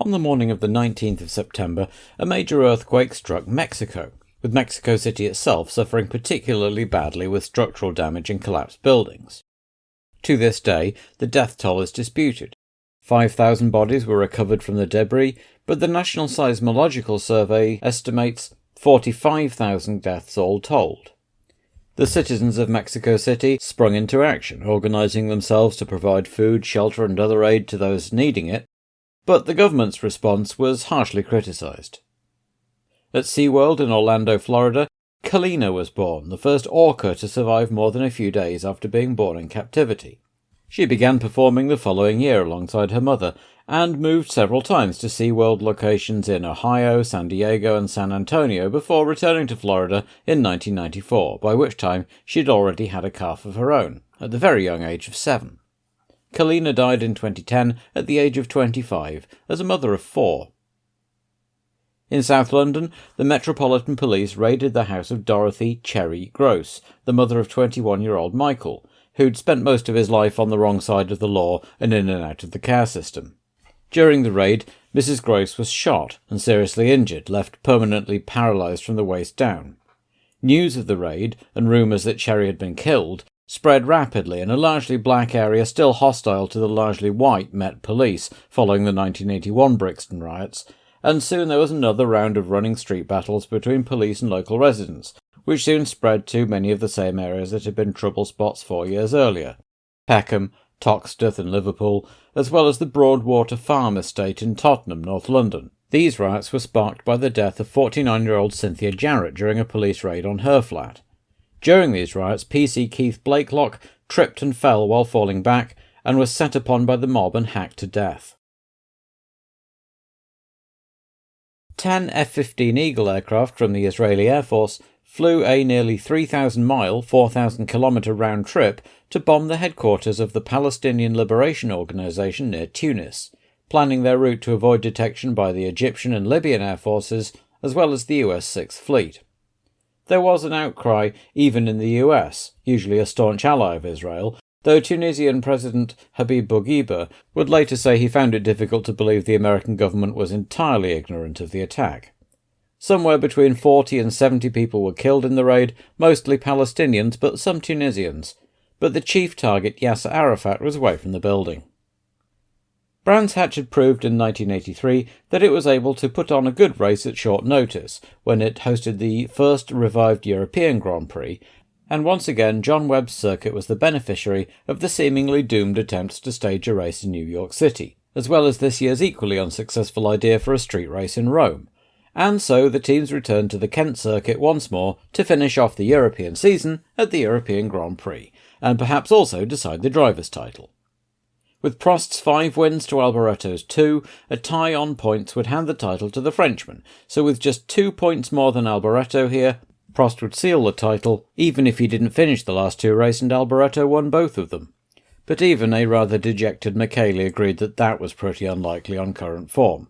On the morning of the 19th of September, a major earthquake struck Mexico, with Mexico City itself suffering particularly badly with structural damage and collapsed buildings. To this day, the death toll is disputed. 5,000 bodies were recovered from the debris, but the National Seismological Survey estimates 45,000 deaths all told. The citizens of Mexico City sprung into action, organising themselves to provide food, shelter and other aid to those needing it, but the government's response was harshly criticised. At SeaWorld in Orlando, Florida, Kalina was born, the first orca to survive more than a few days after being born in captivity. She began performing the following year alongside her mother, and moved several times to SeaWorld locations in Ohio, San Diego and San Antonio before returning to Florida in 1994, by which time she'd already had a calf of her own, at the very young age of 7. Kalina died in 2010 at the age of 25 as a mother of 4. In South London, the Metropolitan Police raided the house of Dorothy Cherry Gross, the mother of 21-year-old Michael, who'd spent most of his life on the wrong side of the law and in and out of the care system. During the raid, Mrs. Gross was shot and seriously injured, left permanently paralysed from the waist down. News of the raid, and rumours that Cherry had been killed, spread rapidly in a largely black area still hostile to the largely white Met Police following the 1981 Brixton riots, and soon there was another round of running street battles between police and local residents, which soon spread to many of the same areas that had been trouble spots 4 years earlier: Peckham, Toxteth and Liverpool, as well as the Broadwater Farm estate in Tottenham, North London. These riots were sparked by the death of 49-year-old Cynthia Jarrett during a police raid on her flat. During these riots, PC Keith Blakelock tripped and fell while falling back, and was set upon by the mob and hacked to death. 10 F-15 Eagle aircraft from the Israeli Air Force flew a nearly 3,000-mile, 4,000-kilometre round trip to bomb the headquarters of the Palestinian Liberation Organization near Tunis, planning their route to avoid detection by the Egyptian and Libyan air forces, as well as the US Sixth Fleet. There was an outcry even in the US, usually a staunch ally of Israel, though Tunisian President Habib Bourguiba would later say he found it difficult to believe the American government was entirely ignorant of the attack. Somewhere between 40 and 70 people were killed in the raid, mostly Palestinians but some Tunisians, but the chief target, Yasser Arafat, was away from the building. Brands Hatch had proved in 1983 that it was able to put on a good race at short notice, when it hosted the first revived European Grand Prix, and once again John Webb's circuit was the beneficiary of the seemingly doomed attempts to stage a race in New York City, as well as this year's equally unsuccessful idea for a street race in Rome. And so the teams returned to the Kent circuit once more to finish off the European season at the European Grand Prix, and perhaps also decide the driver's title. With Prost's 5 wins to Alboreto's 2, a tie on points would hand the title to the Frenchman, so with just 2 points more than Alboreto here, Prost would seal the title, even if he didn't finish the last 2 races and Alboreto won both of them. But even a rather dejected Michele agreed that that was pretty unlikely on current form.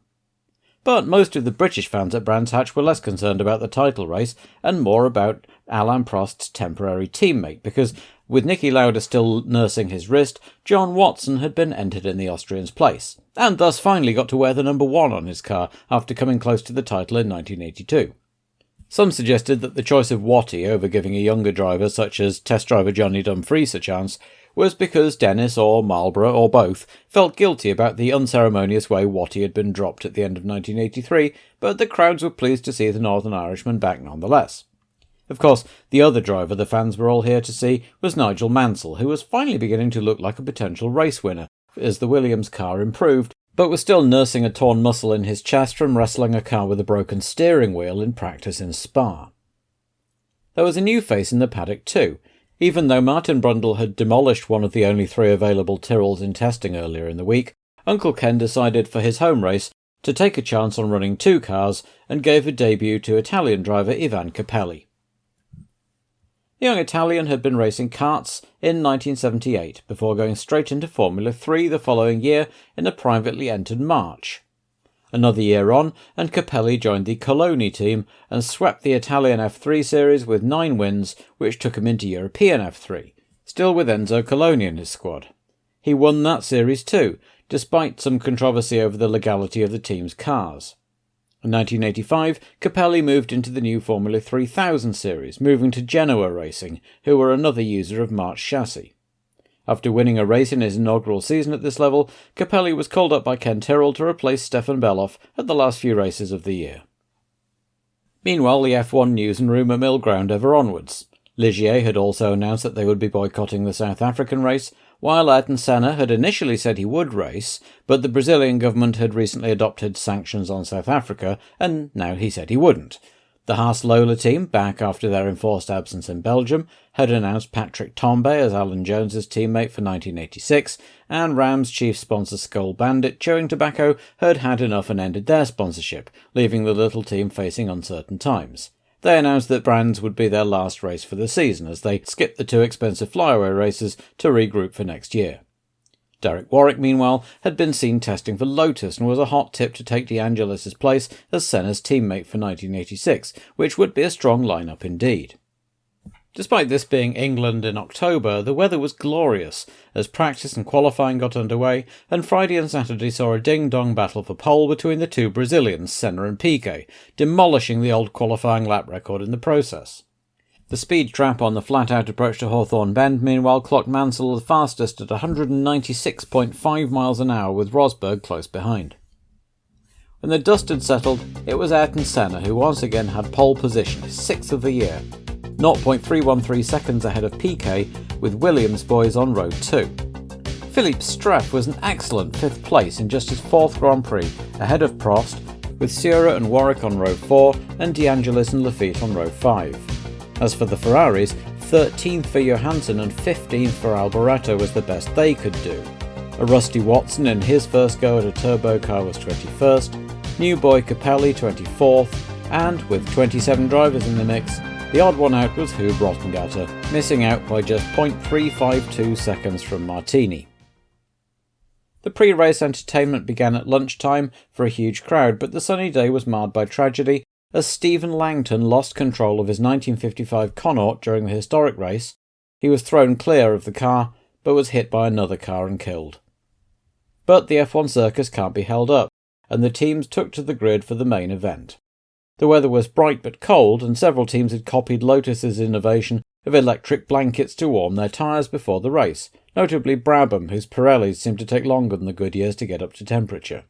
But most of the British fans at Brands Hatch were less concerned about the title race and more about Alain Prost's temporary teammate, because with Niki Lauda still nursing his wrist, John Watson had been entered in the Austrian's place, and thus finally got to wear the number 1 on his car after coming close to the title in 1982. Some suggested that the choice of Watty over giving a younger driver such as test driver Johnny Dumfries a chance was because Dennis or Marlborough or both felt guilty about the unceremonious way Watty had been dropped at the end of 1983, but the crowds were pleased to see the Northern Irishman back nonetheless. Of course, the other driver the fans were all here to see was Nigel Mansell, who was finally beginning to look like a potential race winner as the Williams car improved, but was still nursing a torn muscle in his chest from wrestling a car with a broken steering wheel in practice in Spa. There was a new face in the paddock too. Even though Martin Brundle had demolished one of the only 3 available Tyrrells in testing earlier in the week, Uncle Ken decided for his home race to take a chance on running 2 cars and gave a debut to Italian driver Ivan Capelli. The young Italian had been racing karts in 1978 before going straight into Formula 3 the following year in a privately entered March. Another year on, and Capelli joined the Coloni team and swept the Italian F3 series with 9 wins, which took him into European F3, still with Enzo Coloni in his squad. He won that series too, despite some controversy over the legality of the team's cars. In 1985, Capelli moved into the new Formula 3000 series, moving to Genoa Racing, who were another user of March chassis. After winning a race in his inaugural season at this level, Capelli was called up by Ken Tyrrell to replace Stefan Beloff at the last few races of the year. Meanwhile, the F1 news and rumour mill ground ever onwards. Ligier had also announced that they would be boycotting the South African race, while Ayrton Senna had initially said he would race, but the Brazilian government had recently adopted sanctions on South Africa, and now he said he wouldn't. The Haas-Lola team, back after their enforced absence in Belgium, had announced Patrick Tambay as Alan Jones's teammate for 1986, and Ram's chief sponsor Skull Bandit Chewing Tobacco had had enough and ended their sponsorship, leaving the little team facing uncertain times. They announced that Brands would be their last race for the season, as they skipped the two expensive flyaway races to regroup for next year. Derek Warwick, meanwhile, had been seen testing for Lotus and was a hot tip to take De Angelis' place as Senna's teammate for 1986, which would be a strong lineup indeed. Despite this being England in October, the weather was glorious as practice and qualifying got underway, and Friday and Saturday saw a ding-dong battle for pole between the two Brazilians, Senna and Piquet, demolishing the old qualifying lap record in the process. The speed trap on the flat-out approach to Hawthorne Bend, meanwhile, clocked Mansell the fastest at 196.5 miles an hour, with Rosberg close behind. When the dust had settled, it was Ayrton Senna who once again had pole position, 6th of the year, 0.313 seconds ahead of Piquet, with Williams boys on road 2. Philippe Streff was an excellent 5th place in just his 4th Grand Prix, ahead of Prost, with Sierra and Warwick on row 4 and De Angelis and Lafitte on row 5. As for the Ferraris, 13th for Johansson and 15th for Alboreto was the best they could do. A rusty Watson in his first go at a turbo car was 21st, new boy Capelli 24th, and with 27 drivers in the mix, the odd one out was Hub Rottengatter, missing out by just 0.352 seconds from Martini. The pre-race entertainment began at lunchtime for a huge crowd, but the sunny day was marred by tragedy as Stephen Langton lost control of his 1955 Connaught during the historic race. He was thrown clear of the car, but was hit by another car and killed. But the F1 circus can't be held up, and the teams took to the grid for the main event. The weather was bright but cold, and several teams had copied Lotus's innovation of electric blankets to warm their tyres before the race, notably Brabham, whose Pirellis seemed to take longer than the Goodyears to get up to temperature.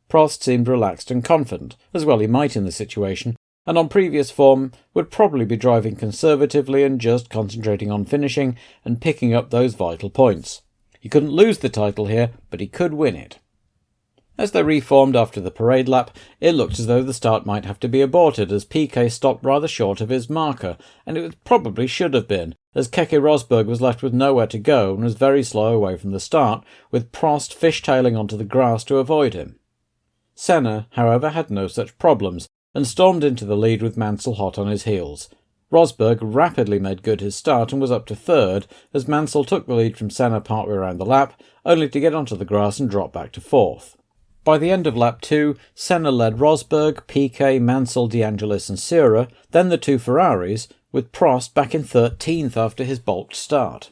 Prost seemed relaxed and confident, as well he might in the situation, and on previous form would probably be driving conservatively and just concentrating on finishing and picking up those vital points. He couldn't lose the title here, but he could win it. As they reformed after the parade lap, it looked as though the start might have to be aborted as Piquet stopped rather short of his marker, and it probably should have been, as Keke Rosberg was left with nowhere to go and was very slow away from the start, with Prost fishtailing onto the grass to avoid him. Senna, however, had no such problems, and stormed into the lead with Mansell hot on his heels. Rosberg rapidly made good his start and was up to 3rd, as Mansell took the lead from Senna partway around the lap, only to get onto the grass and drop back to 4th. By the end of lap 2, Senna led Rosberg, Piquet, Mansell, De Angelis and Sierra, then the two Ferraris, with Prost back in 13th after his balked start.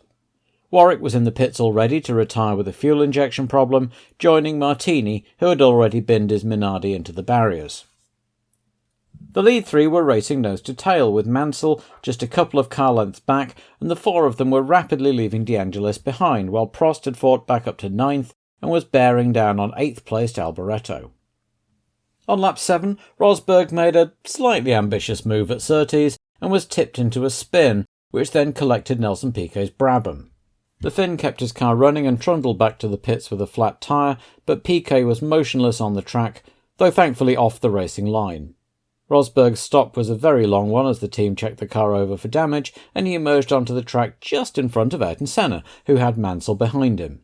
Warwick was in the pits already to retire with a fuel injection problem, joining Martini, who had already binned his Minardi into the barriers. The lead three were racing nose to tail, with Mansell just a couple of car lengths back, and the four of them were rapidly leaving De Angelis behind, while Prost had fought back up to 9th and was bearing down on 8th placed Alboreto. On lap 7, Rosberg made a slightly ambitious move at Surtees and was tipped into a spin, which then collected Nelson Piquet's Brabham. The Finn kept his car running and trundled back to the pits with a flat tyre, but Piquet was motionless on the track, though thankfully off the racing line. Rosberg's stop was a very long one as the team checked the car over for damage, and he emerged onto the track just in front of Ayrton Senna, who had Mansell behind him.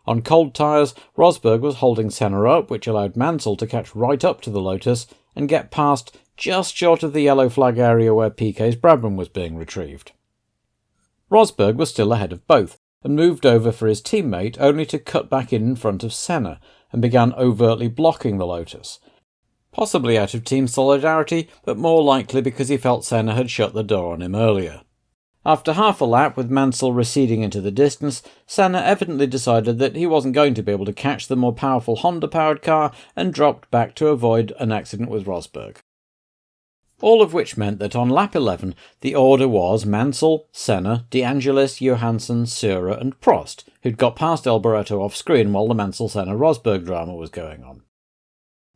On cold tyres, Rosberg was holding Senna up, which allowed Mansell to catch right up to the Lotus and get past just short of the yellow flag area where Piquet's Brabham was being retrieved. Rosberg was still ahead of both, and moved over for his teammate only to cut back in front of Senna, and began overtly blocking the Lotus. Possibly out of team solidarity, but more likely because he felt Senna had shut the door on him earlier. After half a lap with Mansell receding into the distance, Senna evidently decided that he wasn't going to be able to catch the more powerful Honda-powered car and dropped back to avoid an accident with Rosberg. All of which meant that on lap 11 the order was Mansell, Senna, De Angelis, Johansson, Seurer and Prost, who'd got past Alboreto off-screen while the Mansell-Senna-Rosberg drama was going on.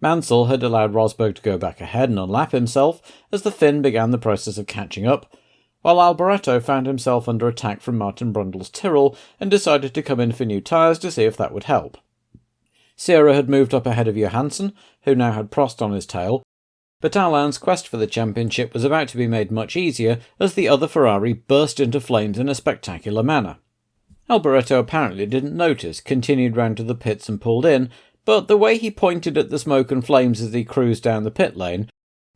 Mansell had allowed Rosberg to go back ahead and unlap himself as the Finn began the process of catching up, while Alboreto found himself under attack from Martin Brundle's Tyrrell and decided to come in for new tyres to see if that would help. Seurer had moved up ahead of Johansson, who now had Prost on his tail, but Alain's quest for the championship was about to be made much easier as the other Ferrari burst into flames in a spectacular manner. Alboreto apparently didn't notice, continued round to the pits and pulled in, but the way he pointed at the smoke and flames as he cruised down the pit lane,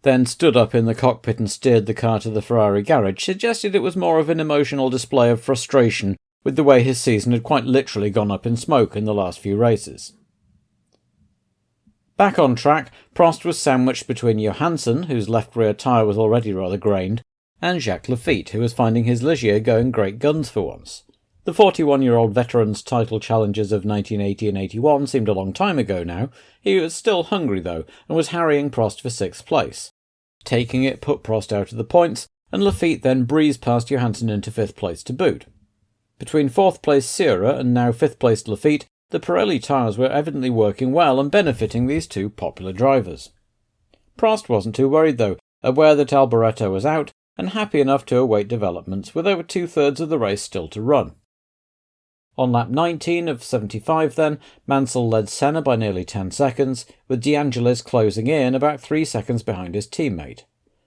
then stood up in the cockpit and steered the car to the Ferrari garage, suggested it was more of an emotional display of frustration with the way his season had quite literally gone up in smoke in the last few races. Back on track, Prost was sandwiched between Johansson, whose left rear tyre was already rather grained, and Jacques Lafitte, who was finding his Ligier going great guns for once. The 41-year-old veteran's title challenges of 1980 and 81 seemed a long time ago now. He was still hungry though, and was harrying Prost for 6th place. Taking it put Prost out of the points, and Lafitte then breezed past Johansson into 5th place to boot. Between 4th place Seurer and now 5th place Lafitte, the Pirelli tyres were evidently working well and benefiting these two popular drivers. Prost wasn't too worried though, aware that Alboreto was out, and happy enough to await developments, with over 2/3 of the race still to run. On lap 19 of 75 then, Mansell led Senna by nearly 10 seconds, with De Angelis closing in about 3 seconds behind his teammate.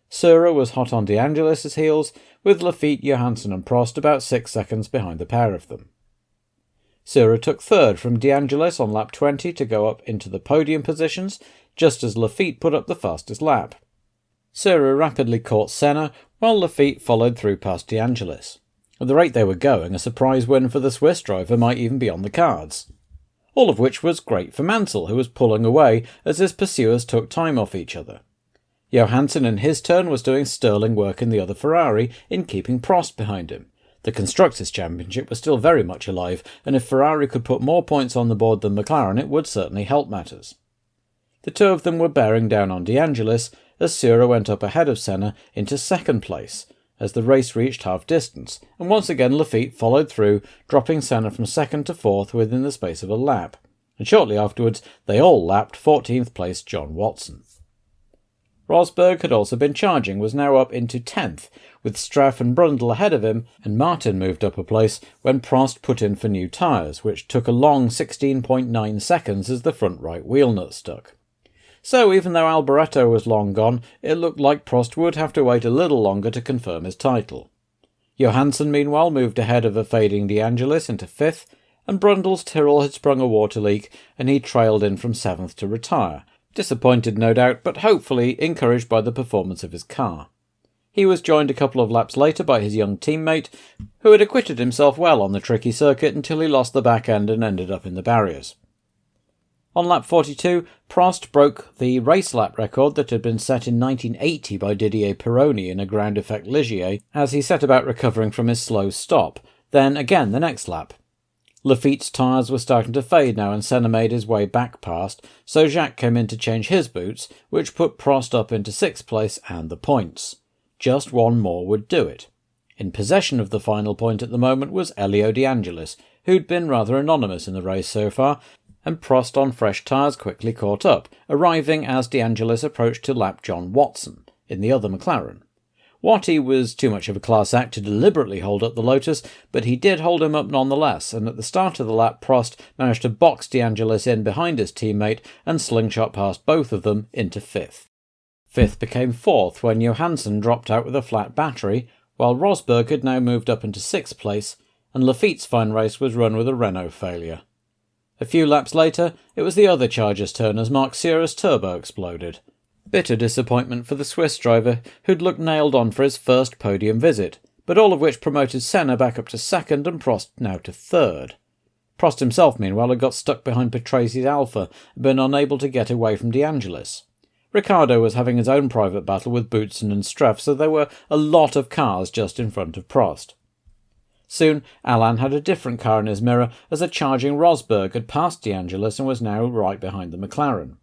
Seurer was hot on De Angelis' heels, with Lafitte, Johansson and Prost about 6 seconds behind the pair of them. Seurer took 3rd from De Angelis on lap 20 to go up into the podium positions, just as Lafitte put up the fastest lap. Seurer rapidly caught Senna, while Lafitte followed through past De Angelis. At the rate they were going, a surprise win for the Swiss driver might even be on the cards. All of which was great for Mansell, who was pulling away as his pursuers took time off each other. Johansson in his turn was doing sterling work in the other Ferrari in keeping Prost behind him. The Constructors' Championship was still very much alive, and if Ferrari could put more points on the board than McLaren, it would certainly help matters. The two of them were bearing down on De Angelis, as Seurer went up ahead of Senna into 2nd place, as the race reached half distance, and once again Lafitte followed through, dropping Senna from 2nd to 4th within the space of a lap, and shortly afterwards they all lapped 14th place John Watson. Rosberg had also been charging, was now up into 10th, with Straff and Brundle ahead of him, and Martin moved up a place when Prost put in for new tyres, which took a long 16.9 seconds as the front right wheel nut stuck. So even though Alboreto was long gone, it looked like Prost would have to wait a little longer to confirm his title. Johansson meanwhile moved ahead of a fading De Angelis into 5th, and Brundle's Tyrrell had sprung a water leak and he trailed in from 7th to retire, disappointed no doubt, but hopefully encouraged by the performance of his car. He was joined a couple of laps later by his young teammate, who had acquitted himself well on the tricky circuit until he lost the back end and ended up in the barriers. On lap 42, Prost broke the race lap record that had been set in 1980 by Didier Pironi in a ground effect Ligier as he set about recovering from his slow stop, then again the next lap. Lafitte's tyres were starting to fade now and Senna made his way back past, so Jacques came in to change his boots, which put Prost up into 6th place and the points. Just one more would do it. In possession of the final point at the moment was Elio De Angelis, who'd been rather anonymous in the race so far, and Prost on fresh tyres quickly caught up, arriving as De Angelis approached to lap John Watson, in the other McLaren. Watty was too much of a class act to deliberately hold up the Lotus, but he did hold him up nonetheless, and at the start of the lap Prost managed to box De Angelis in behind his teammate and slingshot past both of them into 5th. 5th became 4th when Johansson dropped out with a flat battery, while Rosberg had now moved up into 6th place, and Lafitte's fine race was run with a Renault failure. A few laps later, it was the other charger's turn as Marc Seurer's turbo exploded. Bitter disappointment for the Swiss driver, who'd looked nailed on for his first podium visit, but all of which promoted Senna back up to 2nd and Prost now to 3rd. Prost himself, meanwhile, had got stuck behind Patrese Alpha and been unable to get away from De Angelis. Ricciardo was having his own private battle with Boutsen and Struff, so there were a lot of cars just in front of Prost. Soon, Alain had a different car in his mirror as a charging Rosberg had passed De Angelis and was now right behind the McLaren.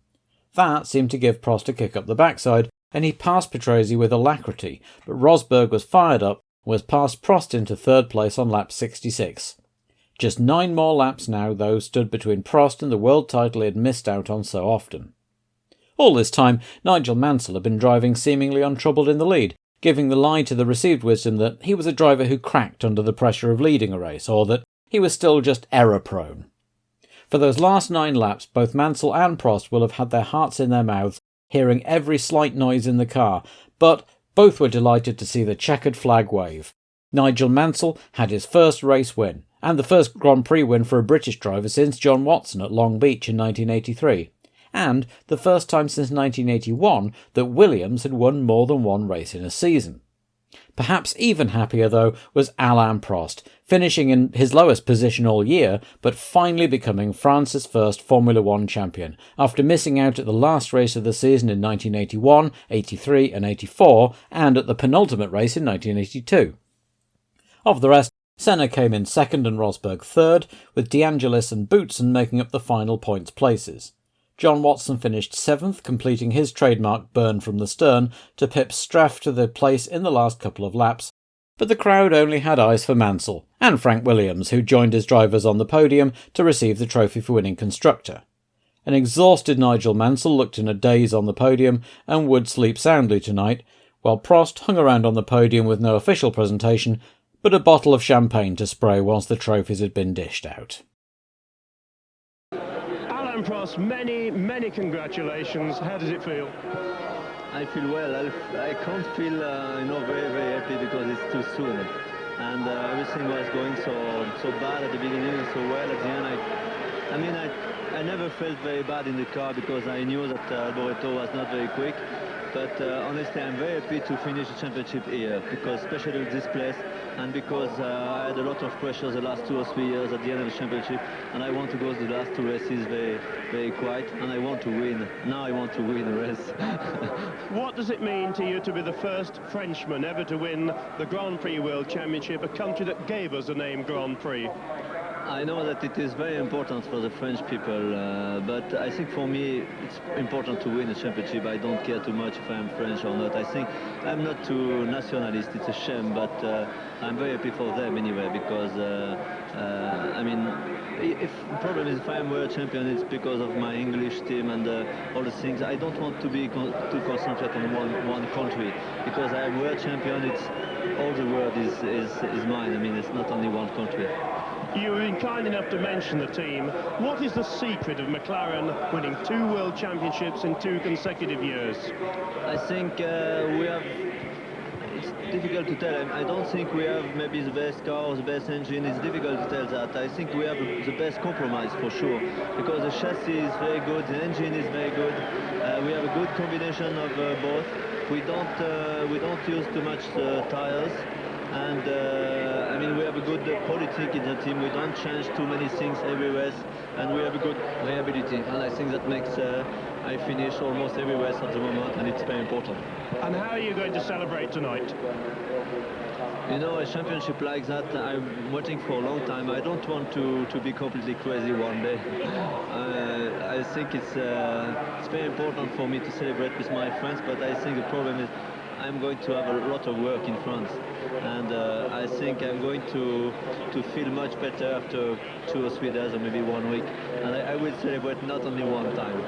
That seemed to give Prost a kick up the backside, and he passed Patrese with alacrity, but Rosberg was fired up and was past Prost into third place on lap 66. Just 9 more laps now, though, stood between Prost and the world title he had missed out on so often. All this time, Nigel Mansell had been driving seemingly untroubled in the lead, giving the lie to the received wisdom that he was a driver who cracked under the pressure of leading a race, or that he was still just error-prone. For those last 9 laps, both Mansell and Prost will have had their hearts in their mouths, hearing every slight noise in the car, but both were delighted to see the checkered flag wave. Nigel Mansell had his first race win, and the first Grand Prix win for a British driver since John Watson at Long Beach in 1983. And the first time since 1981 that Williams had won more than one race in a season. Perhaps even happier, though, was Alain Prost, finishing in his lowest position all year, but finally becoming France's first Formula One champion, after missing out at the last race of the season in 1981, 83 and 84, and at the penultimate race in 1982. Of the rest, Senna came in second and Rosberg third, with De Angelis and Boutsen making up the final points places. John Watson finished 7th, completing his trademark burn from the stern to pip Struff to the place in the last couple of laps, but the crowd only had eyes for Mansell and Frank Williams, who joined his drivers on the podium to receive the trophy for winning constructor. An exhausted Nigel Mansell looked in a daze on the podium and would sleep soundly tonight, while Prost hung around on the podium with no official presentation, but a bottle of champagne to spray once the trophies had been dished out. Alain Prost, many congratulations. How does it feel? I feel well. I can't feel very happy because it's too soon, and everything was going so bad at the beginning and so well at the end. I never felt very bad in the car because I knew that Alboreto was not very quick. But honestly, I'm very happy to finish the championship here, because especially with this place, and because I had a lot of pressure the last 2 or 3 years at the end of the championship, and I want to go to the last 2 races very quiet, and I want to win. Now I want to win a race. What does it mean to you to be the first Frenchman ever to win the Grand Prix World Championship, a country that gave us the name Grand Prix? I know that it is very important for the French people, but I think for me it's important to win a championship. I don't care too much if I'm French or not. I think I'm not too nationalist, it's a shame, but I'm very happy for them anyway, because if the problem is if I'm world champion, it's because of my English team and all the things. I don't want to be to concentrate on one country, because I am world champion. It's all the world is mine. It's not only one country. You were been kind enough to mention the team. What is the secret of McLaren winning 2 world championships in 2 consecutive years? I think we have. It's difficult to tell. I don't think we have maybe the best car or the best engine. It's difficult to tell that. I think we have the best compromise for sure, because the chassis is very good, the engine is very good. We have a good combination of both. We don't use too much tires. And we have a good politic in the team. We don't change too many things every race, and we have a good reliability. And I think that makes I finish almost every race at the moment, and it's very important. And how are you going to celebrate tonight? A championship like that, I'm waiting for a long time. I don't want to be completely crazy one day. I think it's very important for me to celebrate with my friends, but I think the problem is I'm going to have a lot of work in France, and I think I'm going to feel much better after 2 or 3 days, or maybe 1 week, and I will celebrate not only one time.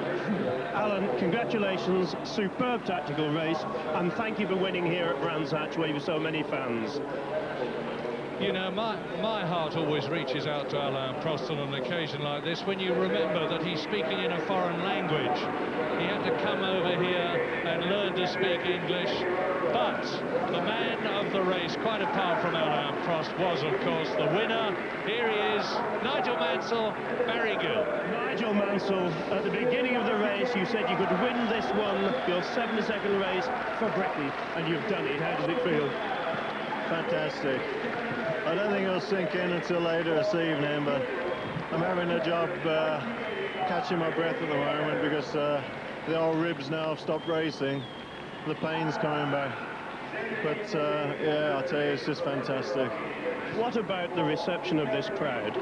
Alan, congratulations, superb tactical race, and thank you for winning here at Brands Hatch, where you have so many fans. My heart always reaches out to Alain Prost on an occasion like this, when you remember that he's speaking in a foreign language. He had to come over here and learn to speak English, but the man of the race, quite apart from Alain Prost, was of course the winner. Here he is, Nigel Mansell, very good. Nigel Mansell, at the beginning of the race you said you could win this one, your 72nd race for Britain, and you've done it. How does it feel? Fantastic. I don't think it'll sink in until later this evening, but I'm having a job catching my breath at the moment, because the old ribs now have stopped racing. The pain's coming back. But yeah, I tell you, it's just fantastic. What about the reception of this crowd?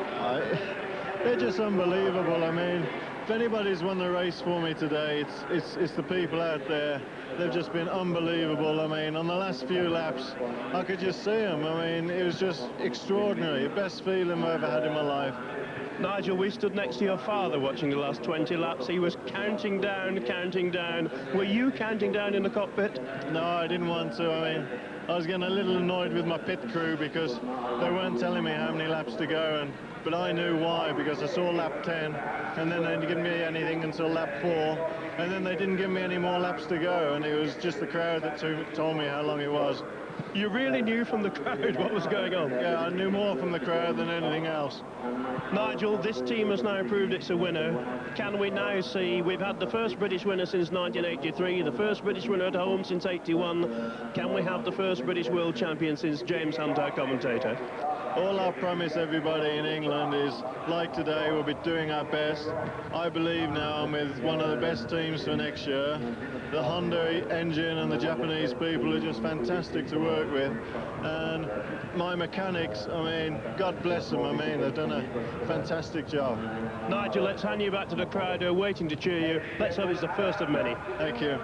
They're just unbelievable. I mean, if anybody's won the race for me today, it's the people out there. They've just been unbelievable. I mean, on the last few laps, I could just see them. I mean, it was just extraordinary. The best feeling I've ever had in my life. Nigel, we stood next to your father watching the last 20 laps. He was counting down, counting down. Were you counting down in the cockpit? No, I didn't want to. I mean, I was getting a little annoyed with my pit crew because they weren't telling me how many laps to go, but I knew why, because I saw lap 10, and then they didn't give me anything until lap 4, and then they didn't give me any more laps to go, and it was just the crowd that told me how long it was. You really knew from the crowd what was going on? Yeah, I knew more from the crowd than anything else. Nigel, this team has now proved it's a winner. Can we now see, we've had the first British winner since 1983, the first British winner at home since 81. Can we have the first British world champion since James Hunt, our commentator? All I promise everybody in England is, like today, we'll be doing our best. I believe now I'm with one of the best teams for next year. The Honda engine and the Japanese people are just fantastic to work with. And my mechanics, I mean, God bless them, I mean, they've done a fantastic job. Nigel, let's hand you back to the crowd who are waiting to cheer you. Let's hope it's the first of many. Thank you.